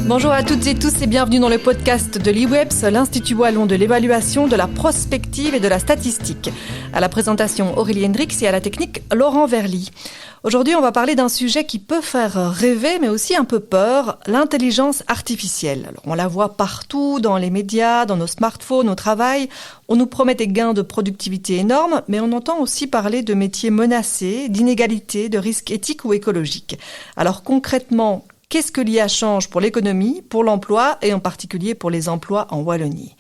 Bonjour à toutes et tous et bienvenue dans le podcast de l'IWEPS, l'Institut Wallon de l'évaluation, de la prospective et de la statistique. À la présentation, Aurélie Hendrix et à la technique, Laurent Verly. Aujourd'hui, on va parler d'un sujet qui peut faire rêver, mais aussi un peu peur, l'intelligence artificielle. Alors, on la voit partout, dans les médias, dans nos smartphones, au travail. On nous promet des gains de productivité énormes, mais on entend aussi parler de métiers menacés, d'inégalités, de risques éthiques ou écologiques. Alors concrètement, qu'est-ce que l'IA change pour l'économie, pour l'emploi et en particulier pour les emplois en Wallonie ?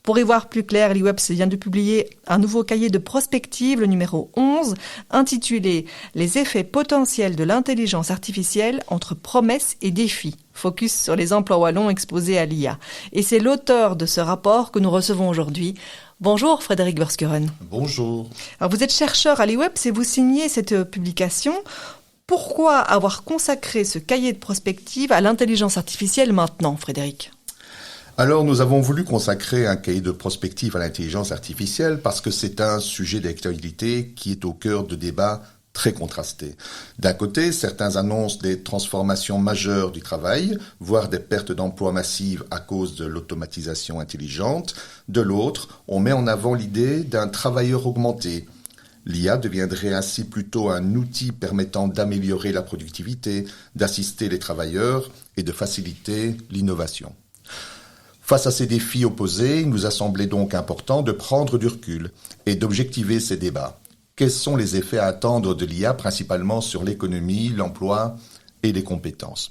Pour y voir plus clair, l'IWEPS vient de publier un nouveau cahier de prospective, le numéro 11, intitulé « Les effets potentiels de l'intelligence artificielle entre promesses et défis ». Focus sur les emplois wallons exposés à l'IA. Et c'est l'auteur de ce rapport que nous recevons aujourd'hui. Bonjour Frédéric Verskuren. Bonjour. Alors, vous êtes chercheur à l'IWEPS et vous signez cette publication. Pourquoi avoir consacré ce cahier de prospective à l'intelligence artificielle maintenant, Frédéric ? Alors, nous avons voulu consacrer un cahier de prospective à l'intelligence artificielle parce que c'est un sujet d'actualité qui est au cœur de débats très contrastés. D'un côté, certains annoncent des transformations majeures du travail, voire des pertes d'emplois massives à cause de l'automatisation intelligente. De l'autre, on met en avant l'idée d'un travailleur augmenté. L'IA deviendrait ainsi plutôt un outil permettant d'améliorer la productivité, d'assister les travailleurs et de faciliter l'innovation. Face à ces défis opposés, il nous a semblé donc important de prendre du recul et d'objectiver ces débats. Quels sont les effets à attendre de l'IA, principalement sur l'économie, l'emploi et les compétences ?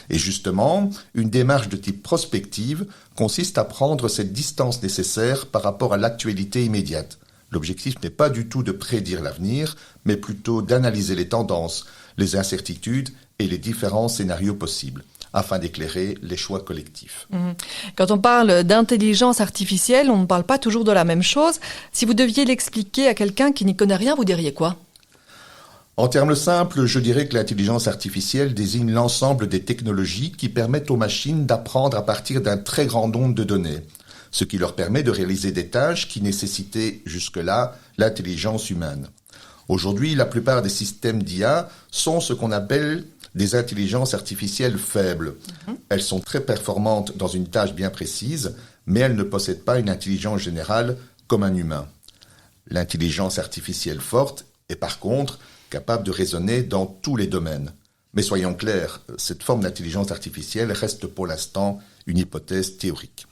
Et justement, une démarche de type prospective consiste à prendre cette distance nécessaire par rapport à l'actualité immédiate. L'objectif n'est pas du tout de prédire l'avenir, mais plutôt d'analyser les tendances, les incertitudes et les différents scénarios possibles, afin d'éclairer les choix collectifs. Quand on parle d'intelligence artificielle, on ne parle pas toujours de la même chose. Si vous deviez l'expliquer à quelqu'un qui n'y connaît rien, vous diriez quoi ? En termes simples, je dirais que l'intelligence artificielle désigne l'ensemble des technologies qui permettent aux machines d'apprendre à partir d'un très grand nombre de données, ce qui leur permet de réaliser des tâches qui nécessitaient jusque-là l'intelligence humaine. Aujourd'hui, la plupart des systèmes d'IA sont ce qu'on appelle des intelligences artificielles faibles. Elles sont très performantes dans une tâche bien précise, mais elles ne possèdent pas une intelligence générale comme un humain. L'intelligence artificielle forte est par contre capable de raisonner dans tous les domaines. Mais soyons clairs, cette forme d'intelligence artificielle reste pour l'instant une hypothèse théorique.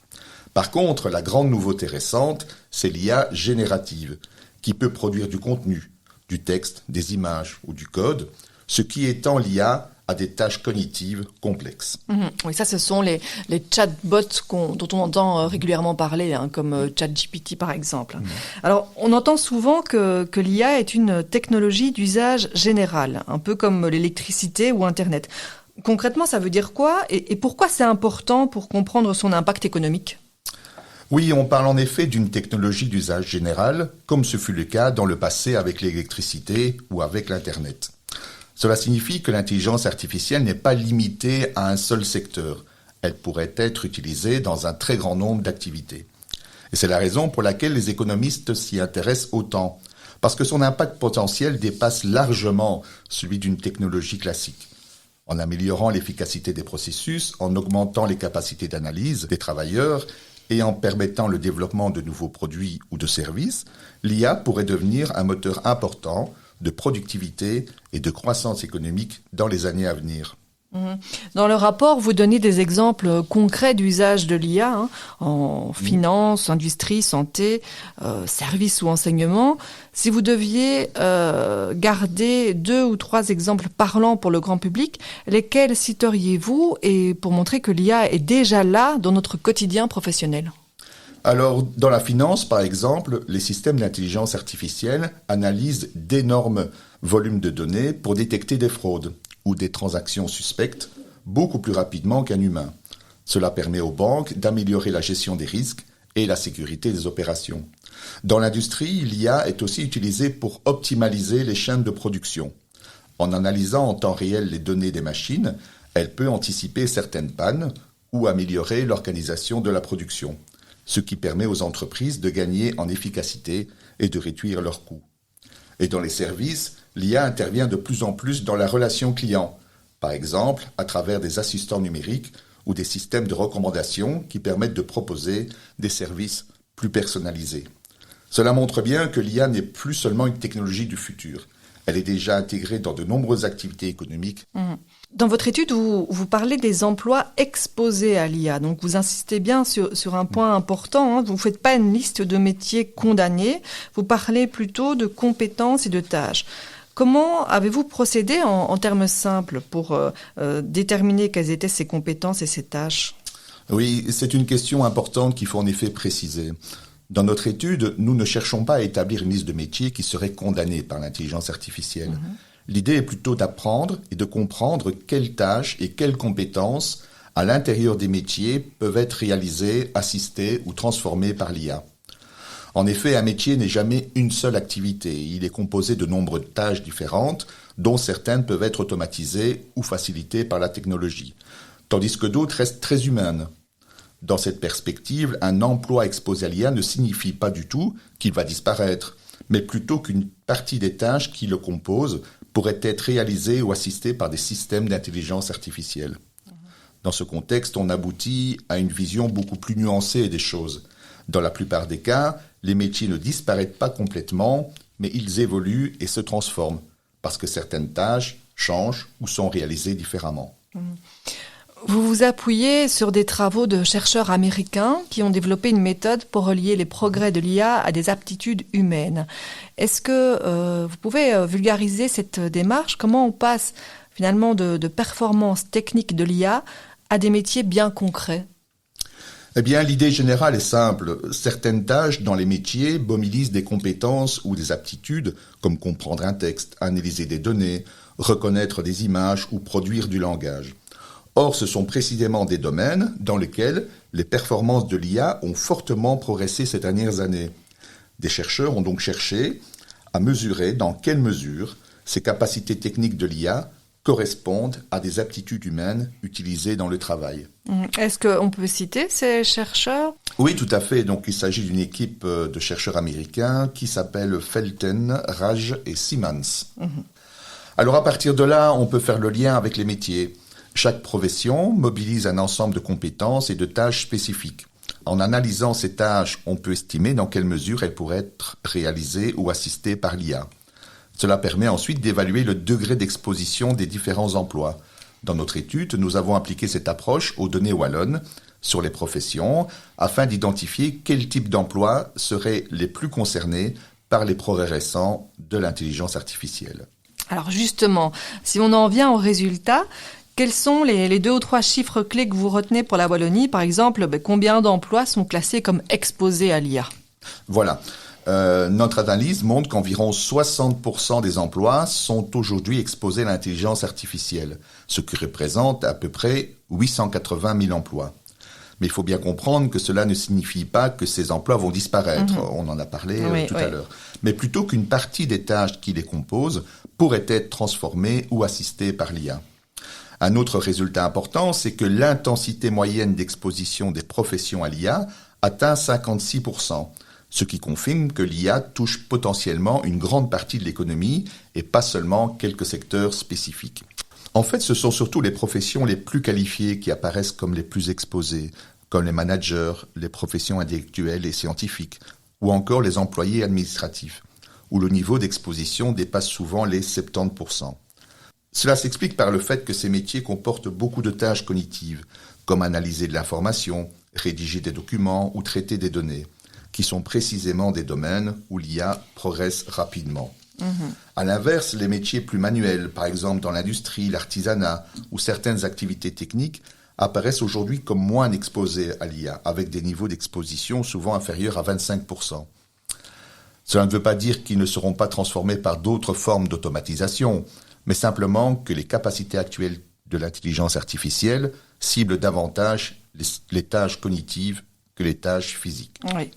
Par contre, la grande nouveauté récente, c'est l'IA générative, qui peut produire du contenu, du texte, des images ou du code, ce qui étend l'IA à des tâches cognitives complexes. Oui, ça, ce sont les chatbots dont on entend régulièrement parler, comme ChatGPT par exemple. Alors, on entend souvent que l'IA est une technologie d'usage général, un peu comme l'électricité ou Internet. Concrètement, ça veut dire quoi et pourquoi c'est important pour comprendre son impact économique ? Oui, on parle en effet d'une technologie d'usage général, comme ce fut le cas dans le passé avec l'électricité ou avec l'Internet. Cela signifie que l'intelligence artificielle n'est pas limitée à un seul secteur. Elle pourrait être utilisée dans un très grand nombre d'activités. Et c'est la raison pour laquelle les économistes s'y intéressent autant, parce que son impact potentiel dépasse largement celui d'une technologie classique. En améliorant l'efficacité des processus, en augmentant les capacités d'analyse des travailleurs et en permettant le développement de nouveaux produits ou de services, l'IA pourrait devenir un moteur important de productivité et de croissance économique dans les années à venir. Dans le rapport, vous donnez des exemples concrets d'usage de l'IA en finance, industrie, santé, services ou enseignement. Si vous deviez garder 2 ou 3 exemples parlants pour le grand public, lesquels citeriez-vous et pour montrer que l'IA est déjà là dans notre quotidien professionnel ? Alors, dans la finance, par exemple, les systèmes d'intelligence artificielle analysent d'énormes volumes de données pour détecter des fraudes ou des transactions suspectes beaucoup plus rapidement qu'un humain. Cela permet aux banques d'améliorer la gestion des risques et la sécurité des opérations. Dans l'industrie, l'IA est aussi utilisée pour optimaliser les chaînes de production. En analysant en temps réel les données des machines, elle peut anticiper certaines pannes ou améliorer l'organisation de la production, ce qui permet aux entreprises de gagner en efficacité et de réduire leurs coûts. Et dans les services, l'IA intervient de plus en plus dans la relation client, par exemple à travers des assistants numériques ou des systèmes de recommandation qui permettent de proposer des services plus personnalisés. Cela montre bien que l'IA n'est plus seulement une technologie du futur. Elle est déjà intégrée dans de nombreuses activités économiques. Dans votre étude, vous parlez des emplois exposés à l'IA. Donc, vous insistez bien sur un point important. Vous ne faites pas une liste de métiers condamnés. Vous parlez plutôt de compétences et de tâches. Comment avez-vous procédé en termes simples pour déterminer quelles étaient ces compétences et ces tâches ? Oui, c'est une question importante qu'il faut en effet préciser. Dans notre étude, nous ne cherchons pas à établir une liste de métiers qui seraient condamnés par l'intelligence artificielle. L'idée est plutôt d'apprendre et de comprendre quelles tâches et quelles compétences à l'intérieur des métiers peuvent être réalisées, assistées ou transformées par l'IA. En effet, un métier n'est jamais une seule activité. Il est composé de nombreuses tâches différentes, dont certaines peuvent être automatisées ou facilitées par la technologie, tandis que d'autres restent très humaines. Dans cette perspective, un emploi exposé à l'IA ne signifie pas du tout qu'il va disparaître, mais plutôt qu'une partie des tâches qui le composent pourrait être réalisée ou assistée par des systèmes d'intelligence artificielle. Dans ce contexte, on aboutit à une vision beaucoup plus nuancée des choses. Dans la plupart des cas, les métiers ne disparaissent pas complètement, mais ils évoluent et se transforment, parce que certaines tâches changent ou sont réalisées différemment. Vous vous appuyez sur des travaux de chercheurs américains qui ont développé une méthode pour relier les progrès de l'IA à des aptitudes humaines. Est-ce que vous pouvez vulgariser cette démarche ? Comment on passe finalement de performances techniques de l'IA à des métiers bien concrets ? Eh bien, l'idée générale est simple. Certaines tâches dans les métiers mobilisent des compétences ou des aptitudes, comme comprendre un texte, analyser des données, reconnaître des images ou produire du langage. Or, ce sont précisément des domaines dans lesquels les performances de l'IA ont fortement progressé ces dernières années. Des chercheurs ont donc cherché à mesurer dans quelle mesure ces capacités techniques de l'IA correspondent à des aptitudes humaines utilisées dans le travail. Est-ce qu'on peut citer ces chercheurs ? Oui, tout à fait. Donc, il s'agit d'une équipe de chercheurs américains qui s'appelle Felten, Raj et Simmons. Alors, à partir de là, on peut faire le lien avec les métiers. Chaque profession mobilise un ensemble de compétences et de tâches spécifiques. En analysant ces tâches, on peut estimer dans quelle mesure elles pourraient être réalisées ou assistées par l'IA. Cela permet ensuite d'évaluer le degré d'exposition des différents emplois. Dans notre étude, nous avons appliqué cette approche aux données wallonnes sur les professions afin d'identifier quel type d'emplois seraient les plus concernés par les progrès récents de l'intelligence artificielle. Alors justement, si on en vient au résultat, quels sont les 2 ou 3 chiffres clés que vous retenez pour la Wallonie ? Par exemple, combien d'emplois sont classés comme exposés à l'IA ? Voilà. Notre analyse montre qu'environ 60% des emplois sont aujourd'hui exposés à l'intelligence artificielle, ce qui représente à peu près 880 000 emplois. Mais il faut bien comprendre que cela ne signifie pas que ces emplois vont disparaître. On en a parlé tout à l'heure. Mais plutôt qu'une partie des tâches qui les composent pourrait être transformée ou assistée par l'IA. Un autre résultat important, c'est que l'intensité moyenne d'exposition des professions à l'IA atteint 56%, ce qui confirme que l'IA touche potentiellement une grande partie de l'économie et pas seulement quelques secteurs spécifiques. En fait, ce sont surtout les professions les plus qualifiées qui apparaissent comme les plus exposées, comme les managers, les professions intellectuelles et scientifiques, ou encore les employés administratifs, où le niveau d'exposition dépasse souvent les 70%. Cela s'explique par le fait que ces métiers comportent beaucoup de tâches cognitives, comme analyser de l'information, rédiger des documents ou traiter des données, qui sont précisément des domaines où l'IA progresse rapidement. À l'inverse, les métiers plus manuels, par exemple dans l'industrie, l'artisanat ou certaines activités techniques, apparaissent aujourd'hui comme moins exposés à l'IA, avec des niveaux d'exposition souvent inférieurs à 25%. Cela ne veut pas dire qu'ils ne seront pas transformés par d'autres formes d'automatisation, mais simplement que les capacités actuelles de l'intelligence artificielle ciblent davantage les tâches cognitives que les tâches physiques. Oui.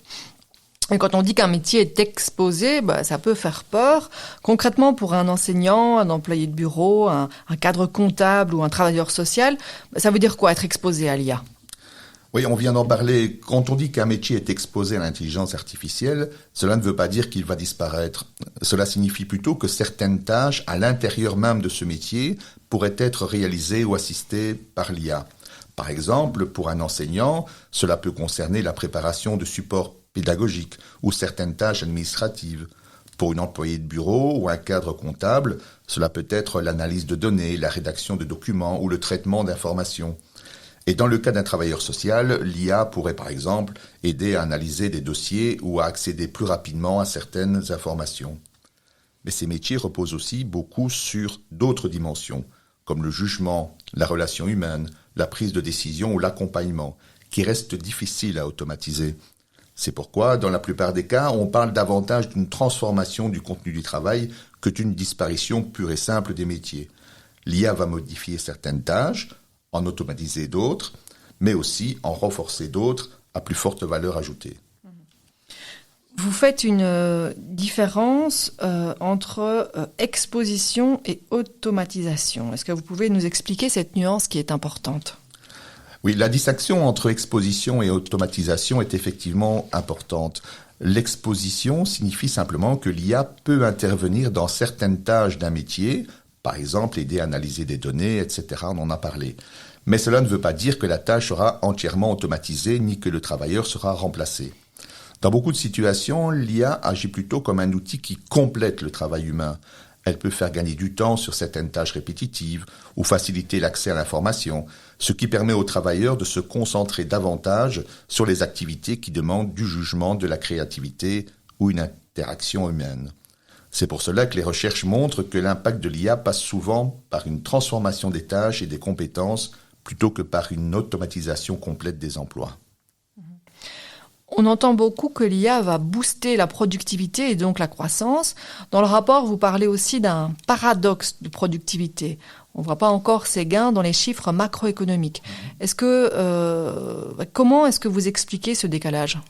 Et quand on dit qu'un métier est exposé, ça peut faire peur. Concrètement, pour un enseignant, un employé de bureau, un cadre comptable ou un travailleur social, ça veut dire quoi être exposé à l'IA ? Oui, on vient d'en parler. Quand on dit qu'un métier est exposé à l'intelligence artificielle, cela ne veut pas dire qu'il va disparaître. Cela signifie plutôt que certaines tâches à l'intérieur même de ce métier pourraient être réalisées ou assistées par l'IA. Par exemple, pour un enseignant, cela peut concerner la préparation de supports pédagogiques ou certaines tâches administratives. Pour une employée de bureau ou un cadre comptable, cela peut être l'analyse de données, la rédaction de documents ou le traitement d'informations. Et dans le cas d'un travailleur social, l'IA pourrait par exemple aider à analyser des dossiers ou à accéder plus rapidement à certaines informations. Mais ces métiers reposent aussi beaucoup sur d'autres dimensions, comme le jugement, la relation humaine, la prise de décision ou l'accompagnement, qui restent difficiles à automatiser. C'est pourquoi, dans la plupart des cas, on parle davantage d'une transformation du contenu du travail que d'une disparition pure et simple des métiers. L'IA va modifier certaines tâches, en automatiser d'autres, mais aussi en renforcer d'autres à plus forte valeur ajoutée. Vous faites une différence entre exposition et automatisation. Est-ce que vous pouvez nous expliquer cette nuance qui est importante ? Oui, la distinction entre exposition et automatisation est effectivement importante. L'exposition signifie simplement que l'IA peut intervenir dans certaines tâches d'un métier, par exemple aider à analyser des données, etc. On en a parlé. Mais cela ne veut pas dire que la tâche sera entièrement automatisée ni que le travailleur sera remplacé. Dans beaucoup de situations, l'IA agit plutôt comme un outil qui complète le travail humain. Elle peut faire gagner du temps sur certaines tâches répétitives ou faciliter l'accès à l'information, ce qui permet aux travailleurs de se concentrer davantage sur les activités qui demandent du jugement, de la créativité ou une interaction humaine. C'est pour cela que les recherches montrent que l'impact de l'IA passe souvent par une transformation des tâches et des compétences plutôt que par une automatisation complète des emplois. On entend beaucoup que l'IA va booster la productivité et donc la croissance. Dans le rapport, vous parlez aussi d'un paradoxe de productivité. On ne voit pas encore ces gains dans les chiffres macroéconomiques. Comment est-ce que vous expliquez ce décalage ?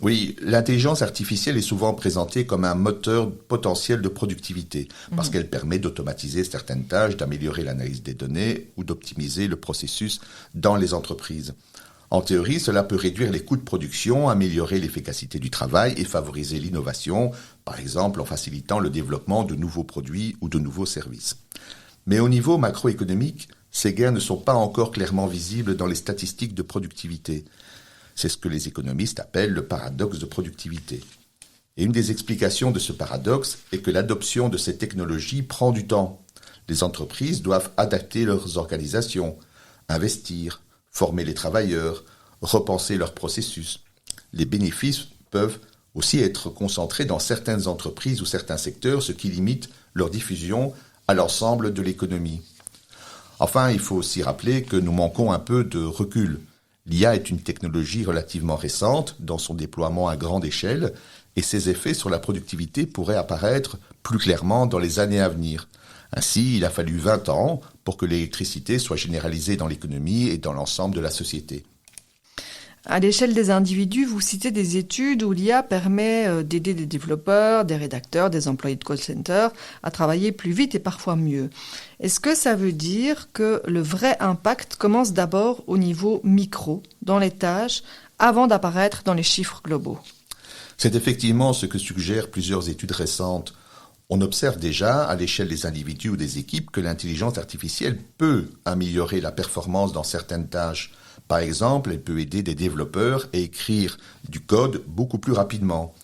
Oui, l'intelligence artificielle est souvent présentée comme un moteur potentiel de productivité, parce qu'elle permet d'automatiser certaines tâches, d'améliorer l'analyse des données ou d'optimiser le processus dans les entreprises. En théorie, cela peut réduire les coûts de production, améliorer l'efficacité du travail et favoriser l'innovation, par exemple en facilitant le développement de nouveaux produits ou de nouveaux services. Mais au niveau macroéconomique, ces gains ne sont pas encore clairement visibles dans les statistiques de productivité. C'est ce que les économistes appellent le paradoxe de productivité. Et une des explications de ce paradoxe est que l'adoption de ces technologies prend du temps. Les entreprises doivent adapter leurs organisations, investir, former les travailleurs, repenser leurs processus. Les bénéfices peuvent aussi être concentrés dans certaines entreprises ou certains secteurs, ce qui limite leur diffusion à l'ensemble de l'économie. Enfin, il faut aussi rappeler que nous manquons un peu de recul. L'IA est une technologie relativement récente dans son déploiement à grande échelle et ses effets sur la productivité pourraient apparaître plus clairement dans les années à venir. Ainsi, il a fallu 20 ans pour que l'électricité soit généralisée dans l'économie et dans l'ensemble de la société. À l'échelle des individus, vous citez des études où l'IA permet d'aider des développeurs, des rédacteurs, des employés de call center à travailler plus vite et parfois mieux. Est-ce que ça veut dire que le vrai impact commence d'abord au niveau micro, dans les tâches, avant d'apparaître dans les chiffres globaux ? C'est effectivement ce que suggèrent plusieurs études récentes. On observe déjà, à l'échelle des individus ou des équipes, que l'intelligence artificielle peut améliorer la performance dans certaines tâches. Par exemple, elle peut aider des développeurs à écrire du code beaucoup plus rapidement,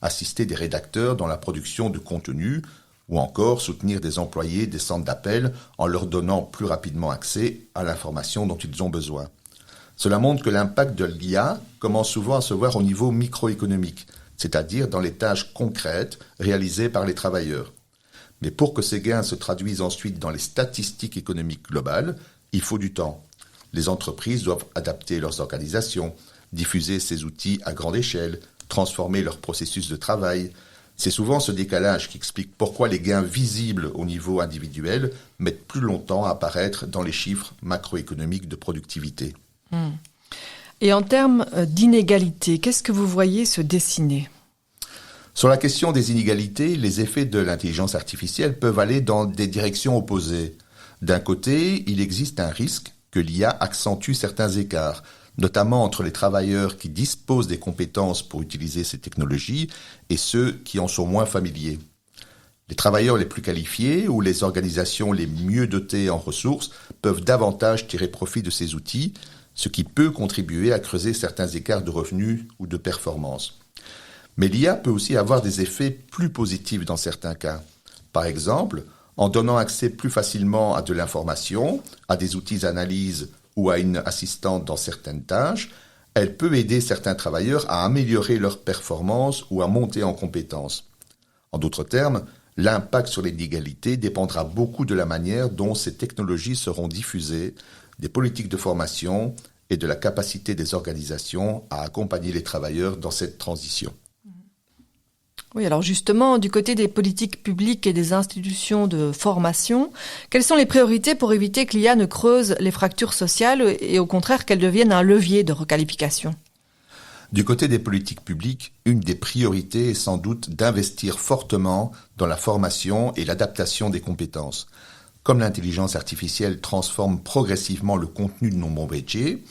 assister des rédacteurs dans la production de contenu ou encore soutenir des employés des centres d'appel en leur donnant plus rapidement accès à l'information dont ils ont besoin. Cela montre que l'impact de l'IA commence souvent à se voir au niveau microéconomique, c'est-à-dire dans les tâches concrètes réalisées par les travailleurs. Mais pour que ces gains se traduisent ensuite dans les statistiques économiques globales, il faut du temps. Les entreprises doivent adapter leurs organisations, diffuser ces outils à grande échelle, transformer leur processus de travail. C'est souvent ce décalage qui explique pourquoi les gains visibles au niveau individuel mettent plus longtemps à apparaître dans les chiffres macroéconomiques de productivité. Et en termes d'inégalité, qu'est-ce que vous voyez se dessiner ? Sur la question des inégalités, les effets de l'intelligence artificielle peuvent aller dans des directions opposées. D'un côté, il existe un risque que l'IA accentue certains écarts, notamment entre les travailleurs qui disposent des compétences pour utiliser ces technologies et ceux qui en sont moins familiers. Les travailleurs les plus qualifiés ou les organisations les mieux dotées en ressources peuvent davantage tirer profit de ces outils, ce qui peut contribuer à creuser certains écarts de revenus ou de performance. Mais l'IA peut aussi avoir des effets plus positifs dans certains cas. Par exemple, en donnant accès plus facilement à de l'information, à des outils d'analyse ou à une assistante dans certaines tâches, elle peut aider certains travailleurs à améliorer leur performance ou à monter en compétences. En d'autres termes, l'impact sur l'inégalité dépendra beaucoup de la manière dont ces technologies seront diffusées, des politiques de formation et de la capacité des organisations à accompagner les travailleurs dans cette transition. Oui, alors justement, du côté des politiques publiques et des institutions de formation, quelles sont les priorités pour éviter que l'IA ne creuse les fractures sociales et au contraire qu'elle devienne un levier de requalification ? Du côté des politiques publiques, une des priorités est sans doute d'investir fortement dans la formation et l'adaptation des compétences. Comme l'intelligence artificielle transforme progressivement le contenu de nombreux métiers,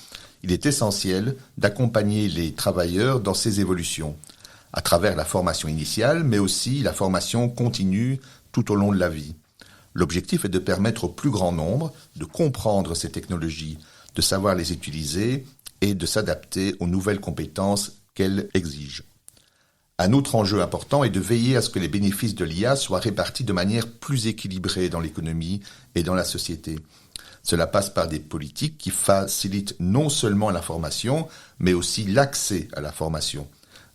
il est essentiel d'accompagner les travailleurs dans ces évolutions, à travers la formation initiale, mais aussi la formation continue tout au long de la vie. L'objectif est de permettre au plus grand nombre de comprendre ces technologies, de savoir les utiliser et de s'adapter aux nouvelles compétences qu'elles exigent. Un autre enjeu important est de veiller à ce que les bénéfices de l'IA soient répartis de manière plus équilibrée dans l'économie et dans la société. Cela passe par des politiques qui facilitent non seulement la formation, mais aussi l'accès à la formation.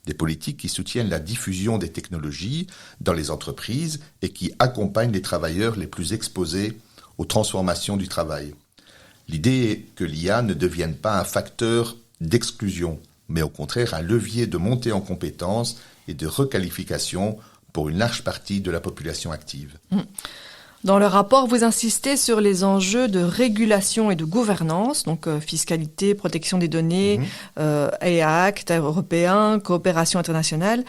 Des politiques qui soutiennent la diffusion des technologies dans les entreprises et qui accompagnent les travailleurs les plus exposés aux transformations du travail. L'idée est que l'IA ne devienne pas un facteur d'exclusion, mais au contraire un levier de montée en compétences et de requalification pour une large partie de la population active. Dans le rapport, vous insistez sur les enjeux de régulation et de gouvernance, donc fiscalité, protection des données, AI Act européen, coopération internationale.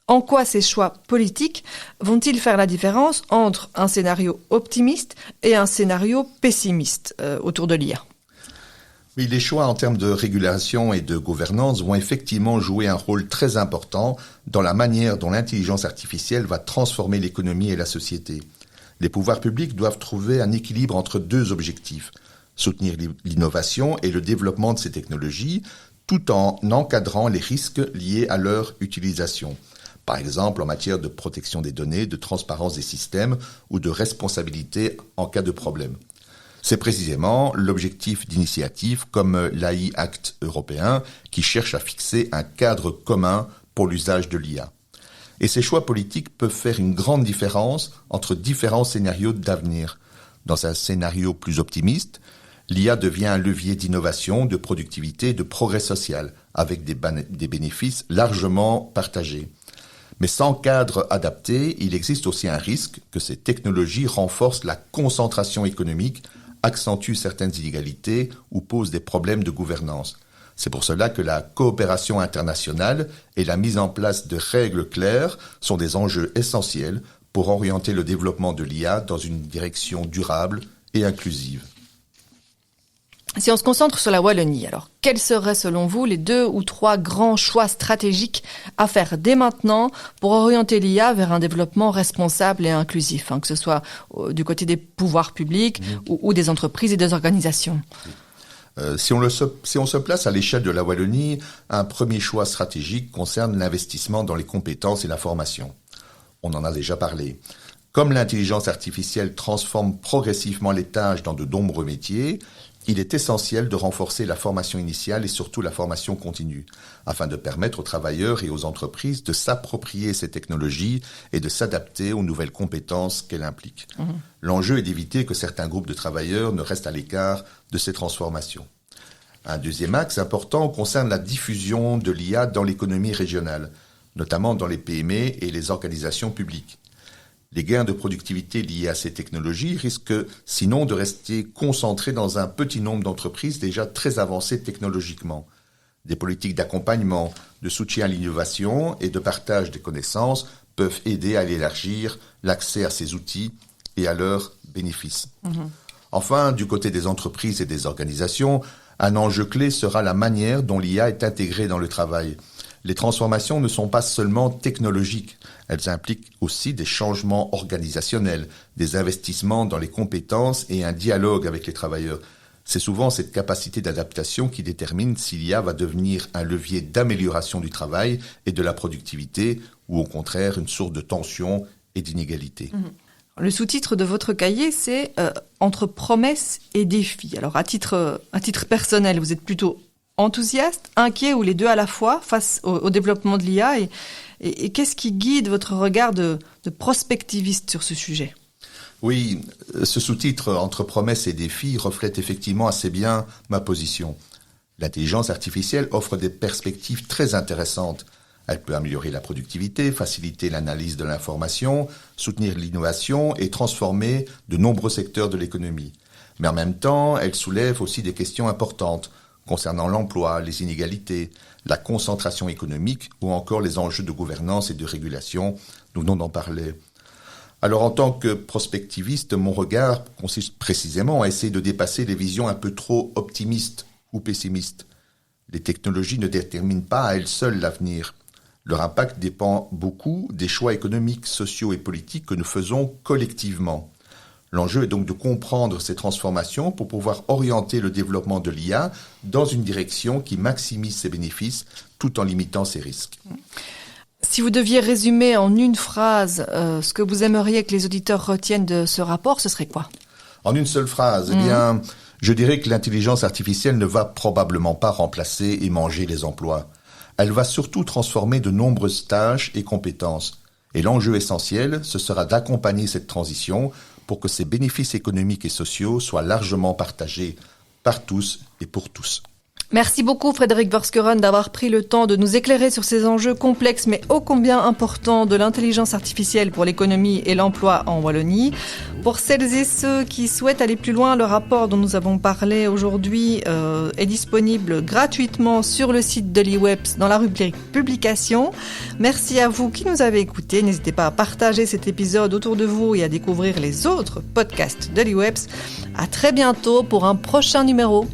En quoi ces choix politiques vont-ils faire la différence entre un scénario optimiste et un scénario pessimiste autour de l'IA ? Oui, les choix en termes de régulation et de gouvernance vont effectivement jouer un rôle très important dans la manière dont l'intelligence artificielle va transformer l'économie et la société. Les pouvoirs publics doivent trouver un équilibre entre deux objectifs, soutenir l'innovation et le développement de ces technologies, tout en encadrant les risques liés à leur utilisation. Par exemple, en matière de protection des données, de transparence des systèmes ou de responsabilité en cas de problème. C'est précisément l'objectif d'initiatives comme l'AI Act européen qui cherche à fixer un cadre commun pour l'usage de l'IA. Et ces choix politiques peuvent faire une grande différence entre différents scénarios d'avenir. Dans un scénario plus optimiste, l'IA devient un levier d'innovation, de productivité et de progrès social, avec des bénéfices largement partagés. Mais sans cadre adapté, il existe aussi un risque que ces technologies renforcent la concentration économique, accentuent certaines inégalités ou posent des problèmes de gouvernance. C'est pour cela que la coopération internationale et la mise en place de règles claires sont des enjeux essentiels pour orienter le développement de l'IA dans une direction durable et inclusive. Si on se concentre sur la Wallonie, alors quels seraient selon vous les 2 ou 3 grands choix stratégiques à faire dès maintenant pour orienter l'IA vers un développement responsable et inclusif, que ce soit du côté des pouvoirs publics ou des entreprises et des organisations ? Si on se place à l'échelle de la Wallonie, un premier choix stratégique concerne l'investissement dans les compétences et la formation. On en a déjà parlé. Comme l'intelligence artificielle transforme progressivement les tâches dans de nombreux métiers, il est essentiel de renforcer la formation initiale et surtout la formation continue, afin de permettre aux travailleurs et aux entreprises de s'approprier ces technologies et de s'adapter aux nouvelles compétences qu'elles impliquent. L'enjeu est d'éviter que certains groupes de travailleurs ne restent à l'écart de ces transformations. Un deuxième axe important concerne la diffusion de l'IA dans l'économie régionale, notamment dans les PME et les organisations publiques. Les gains de productivité liés à ces technologies risquent sinon de rester concentrés dans un petit nombre d'entreprises déjà très avancées technologiquement. Des politiques d'accompagnement, de soutien à l'innovation et de partage des connaissances peuvent aider à élargir l'accès à ces outils et à leurs bénéfices. Enfin, du côté des entreprises et des organisations, un enjeu clé sera la manière dont l'IA est intégrée dans le travail. Les transformations ne sont pas seulement technologiques, elles impliquent aussi des changements organisationnels, des investissements dans les compétences et un dialogue avec les travailleurs. C'est souvent cette capacité d'adaptation qui détermine si l'IA va devenir un levier d'amélioration du travail et de la productivité, ou au contraire une source de tension et d'inégalité. Le sous-titre de votre cahier, c'est entre promesses et défis. Alors à titre personnel, vous êtes plutôt enthousiaste, inquiet ou les deux à la fois face au développement de l'IA et qu'est-ce qui guide votre regard de prospectiviste sur ce sujet ? Oui, ce sous-titre entre promesses et défis reflète effectivement assez bien ma position. L'intelligence artificielle offre des perspectives très intéressantes. Elle peut améliorer la productivité, faciliter l'analyse de l'information, soutenir l'innovation et transformer de nombreux secteurs de l'économie. Mais en même temps, elle soulève aussi des questions importantes concernant l'emploi, les inégalités, la concentration économique ou encore les enjeux de gouvernance et de régulation. Nous venons d'en parler. Alors en tant que prospectiviste, mon regard consiste précisément à essayer de dépasser les visions un peu trop optimistes ou pessimistes. Les technologies ne déterminent pas à elles seules l'avenir. Leur impact dépend beaucoup des choix économiques, sociaux et politiques que nous faisons collectivement. L'enjeu est donc de comprendre ces transformations pour pouvoir orienter le développement de l'IA dans une direction qui maximise ses bénéfices tout en limitant ses risques. Si vous deviez résumer en une phrase ce que vous aimeriez que les auditeurs retiennent de ce rapport, ce serait quoi ? En une seule phrase, je dirais que l'intelligence artificielle ne va probablement pas remplacer et manger les emplois. Elle va surtout transformer de nombreuses tâches et compétences. Et l'enjeu essentiel, ce sera d'accompagner cette transition pour que ses bénéfices économiques et sociaux soient largement partagés par tous et pour tous. Merci beaucoup Frédéric Verskeren d'avoir pris le temps de nous éclairer sur ces enjeux complexes mais ô combien importants de l'intelligence artificielle pour l'économie et l'emploi en Wallonie. Pour celles et ceux qui souhaitent aller plus loin, le rapport dont nous avons parlé aujourd'hui est disponible gratuitement sur le site de l'IWEPS dans la rubrique Publications. Merci à vous qui nous avez écoutés. N'hésitez pas à partager cet épisode autour de vous et à découvrir les autres podcasts de l'IWEPS. À très bientôt pour un prochain numéro.